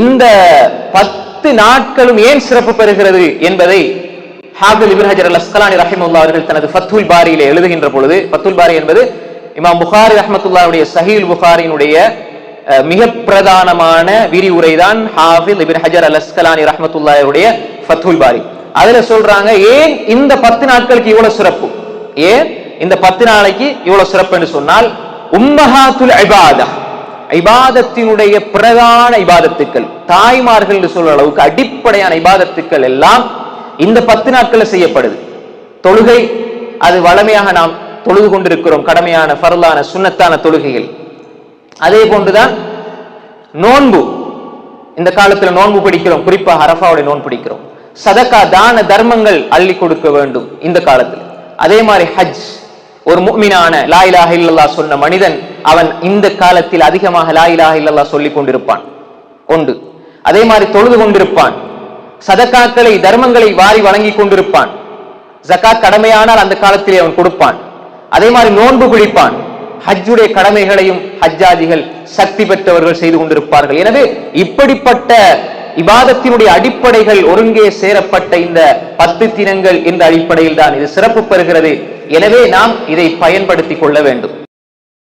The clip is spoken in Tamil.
இந்த 10 நாட்களும் ஏன் சிறப்பு பெறுகிறது என்பதை ஹாஃபிஸ் இப்னு ஹஜர் அல்-அஸ்கலானி ரஹிமஹுல்லாஹ் அவர்கள் தனது ஃபத்ஹுல் பாரியிலே எழுதுகின்ற பொழுது, ஃபத்ஹுல் பாரி என்பது இமாம் புகாரி ரஹ்மத்துல்லாஹுடைய ஸஹீஹுல் புகாரியினுடைய மிக பிரதானமான விரிவுரைதான் ஹாஃபிஸ் இப்னு ஹஜர் அல்-அஸ்கலானி ரஹ்மத்துல்லாஹுடைய ஃபத்ஹுல் பாரி. அதுல சொல்றாங்க, ஏன் இந்த 10 நாட்களுக்கு இவ்வளவு சிறப்பு, ஏன் இந்த 10 நாளைக்கு இவ்வளவு சிறப்பு என்று சொன்னால், உம்மஹாத்துல் இபாதா, இபாதத்தினுடைய பிரதான இபாதத்துக்கள், தாய்மார்கள் என்று சொல்ற அளவுக்கு அடிப்படையான இபாதத்துக்கள் எல்லாம் இந்த 10 நாட்கள் செய்யப்படுது. தொழுகை, அது வளமையாக நாம் தொழுது கொண்டிருக்கிறோம், கடமையான ஃபர்லான சுன்னத்தான தொழுகைகள். அதே போன்றுதான் நோன்பு, இந்த காலத்தில் நோன்பு பிடிக்கிறோம், குறிப்பாக அரஃபாவுடைய நோன்பு பிடிக்கிறோம். சதகா, தான தர்மங்கள் அள்ளி கொடுக்க வேண்டும் இந்த காலத்தில். அதே மாதிரி ஹஜ், ஒரு முஃமினான லா இலாஹ இல்லல்லாஹ் சொன்ன மனிதன் அவன் இந்த காலத்தில் அதிகமாக லா இலாஹ இல்லல்லாஹ் சொல்லிக் கொண்டிருப்பான் ஒன்று. அதே மாதிரி தொழுது கொண்டிருப்பான், சதகாக்களை தர்மங்களை வாரி வழங்கி கொண்டிருப்பான். ஜகாத் கடமையானால் அந்த காலத்திலே அவன் கொடுப்பான். அதே மாதிரி நோன்பு பிடிப்பான். ஹஜ்ஜுடைய கடமைகளையும் ஹஜ்ஜாதிகள் சக்தி பெற்றவர்கள் செய்து கொண்டிருப்பார்கள். எனவே இப்படிப்பட்ட இபாதத்தினுடைய அடிப்படைகள் ஒருங்கே சேரப்பட்ட இந்த 10 தினங்கள் இந்த அடிப்படையில் தான் இது சிறப்பு பெறுகிறது. எனவே நாம் இதை பயன்படுத்திக் கொள்ள வேண்டும்.